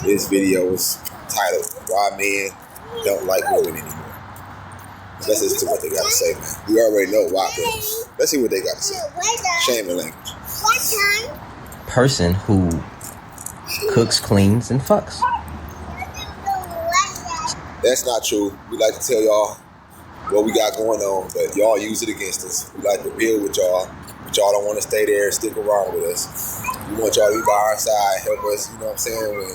This video is titled "Why Men Don't Like Women Anymore." Let's listen to what they got to say, man. We already know why, but let's see what they got to say. Shame and language. Person who cooks, cleans, and fucks. That's not true. We like to tell y'all what we got going on, but y'all use it against us. We like to build with y'all, but y'all don't want to stay there and stick around with us. We want y'all to be by our side, help us, you know what I'm saying, when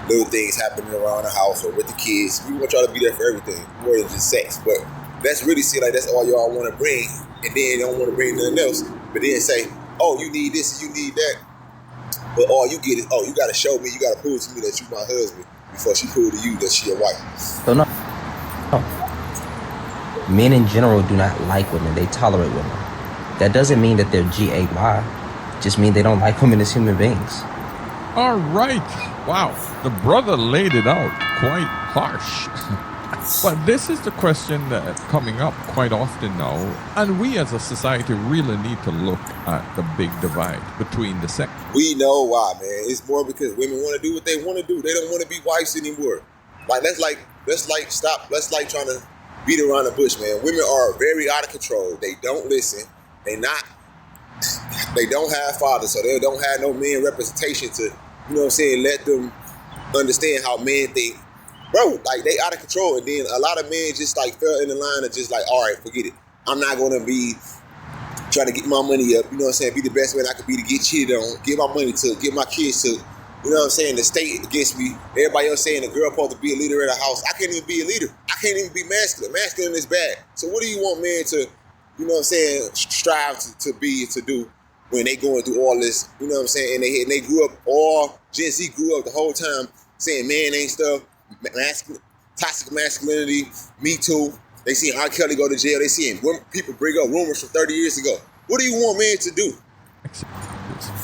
little things happening around the house or with the kids. We want y'all to be there for everything, more than just sex. But that's really see like that's all y'all want to bring, and then don't want to bring nothing else, but then say, oh, you need this, you need that. But all you get is, oh, you got to show me, you got to prove to me that you my husband before she prove to you that she a wife. So no. Men in general do not like women. They tolerate women. That doesn't mean that they're G-A-Y. It just means they don't like women as human beings. All right. Wow. The brother laid it out quite harsh. But this is the question that's coming up quite often now. And we as a society really need to look at the big divide between the sexes. We know why, man. It's more because women want to do what they want to do. They don't want to be wives anymore. Let's trying to beat around the bush, man. Women are very out of control. They don't listen. They don't have fathers, so they don't have no men representation to, you know what I'm saying, let them understand how men think. Bro, like, they out of control, and then a lot of men just, like, fell in the line of just, like, all right, forget it. I'm not going to be trying to get my money up, you know what I'm saying, be the best man I could be to get cheated on, get my money to, get my kids to, you know what I'm saying, the state against me. Everybody else saying the girl supposed to be a leader in the house. I can't even be a leader. I can't even be masculine. Masculine is bad. So what do you want men to, you know what I'm saying, strive to be, to do when they going through all this, you know what I'm saying, and they grew up, all Gen Z grew up the whole time saying man ain't stuff, toxic masculinity, Me Too. They seen R. Kelly go to jail. They seen people bring up rumors from 30 years ago. What do you want men to do?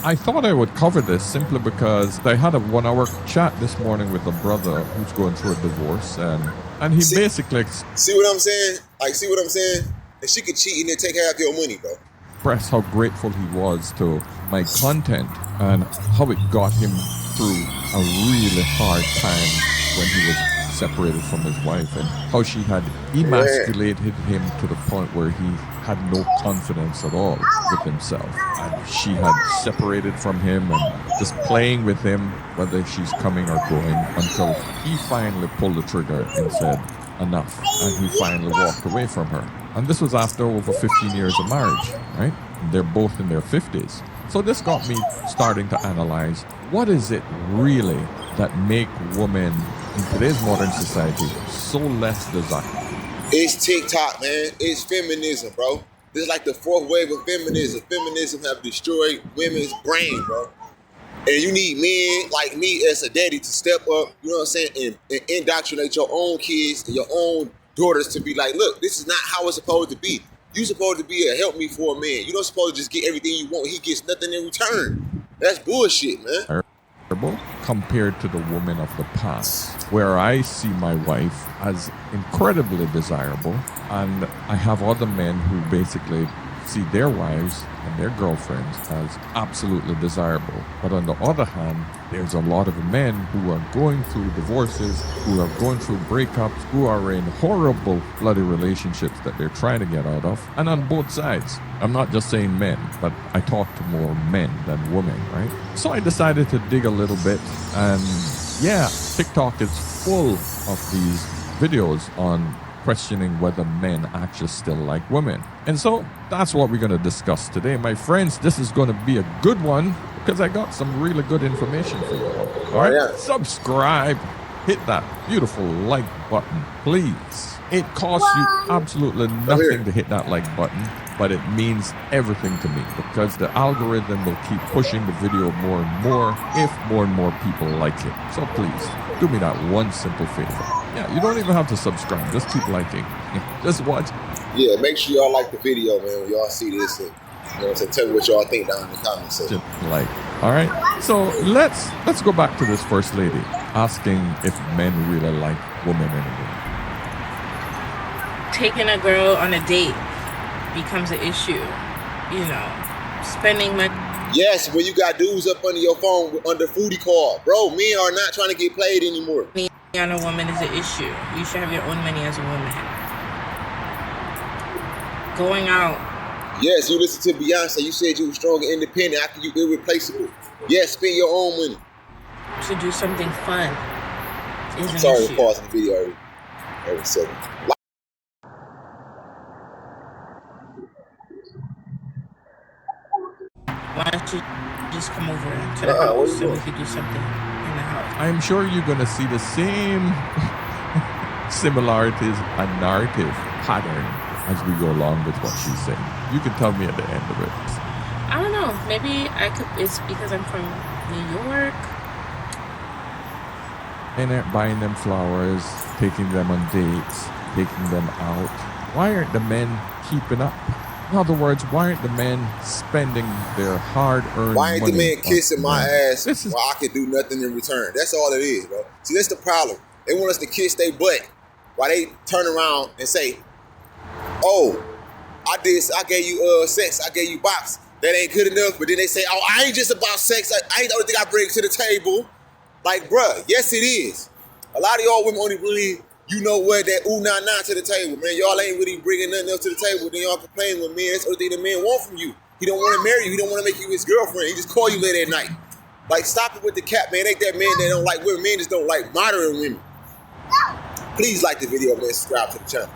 I thought I would cover this simply because I had a 1 hour chat this morning with a brother who's going through a divorce, and he basically... See what I'm saying? Like, see what I'm saying? And she could cheat and then take half your money, bro. Expressed how grateful he was to my content and how it got him through a really hard time when he was separated from his wife, and how she had emasculated him to the point where he had no confidence at all with himself, and she had separated from him and just playing with him whether she's coming or going, until he finally pulled the trigger and said enough, and he finally walked away from her. And this was after over 15 years of marriage, right? They're both in their 50s. So this got me starting to analyze, what is it really that make women in today's modern society so less desirable? It's TikTok, man. It's feminism, bro. This is like the fourth wave of feminism. Feminism have destroyed women's brain, bro. And you need men like me as a daddy to step up, you know what I'm saying, and indoctrinate your own kids and your own daughters to be like, look, this is not how it's supposed to be. You supposed to be a help me for a man. You don't supposed to just get everything you want. He gets nothing in return. That's bullshit, man. Compared to the women of the past, where I see my wife as incredibly desirable, and I have other men who basically see their wives and their girlfriends as absolutely desirable. But on the other hand, there's a lot of men who are going through divorces, who are going through breakups, who are in horrible bloody relationships that they're trying to get out of, and on both sides. I'm not just saying men, but I talk to more men than women, right? So I decided to dig a little bit, and yeah, TikTok is full of these videos on questioning whether men actually still like women. And so that's what we're going to discuss today, my friends. This is going to be a good one because I got some really good information for you all. All right, yeah. Subscribe, hit that beautiful like button, please. It costs you absolutely nothing to hit that like button, but it means everything to me because the algorithm will keep pushing the video more and more if more and more people like it. So please, do me that one simple favor. Yeah, you don't even have to subscribe. Just keep liking. Just watch. Yeah, make sure y'all like the video, man, when y'all see this. And, you know what I'm saying? Tell me what y'all think down in the comments section. Like, all right. So let's go back to this first lady asking if men really like women anymore. Taking a girl on a date becomes an issue. You know, spending Yes, when you got dudes up under your phone under foodie call. Bro, men are not trying to get played anymore. Money on a woman is an issue. You should have your own money as a woman. Going out. Yes, you listen to Beyonce. You said you were strong and independent after you irreplaceable. Yes, spend your own money. To do something fun is I'm an sorry issue. for pausing the video every second. Why don't you just come over to the house so we could do something in the house? I'm sure you're going to see the same similarities and narrative pattern as we go along with what she's saying. You can tell me at the end of it. I don't know. Maybe I could. It's because I'm from New York. And they're buying them flowers, taking them on dates, taking them out. Why aren't the men keeping up? In other words, why aren't the men spending their hard-earned money? Why ain't the man kissing my ass This is- while I can do nothing in return? That's all it is, bro. See, that's the problem. They want us to kiss their butt while they turn around and say, oh, I gave you sex, I gave you box. That ain't good enough. But then they say, oh, I ain't just about sex. I ain't the only thing I bring to the table. Like, bruh, yes it is. A lot of y'all women only really, you know what, that ooh nah nah to the table, man. Y'all ain't really bringing nothing else to the table. Then y'all complain with men. That's the only thing the man want from you. He don't want to marry you. He don't want to make you his girlfriend. He just call you late at night. Like, stop it with the cap, man. Ain't that men that don't like women. Men just don't like modern women. Please like the video, man. Subscribe to the channel.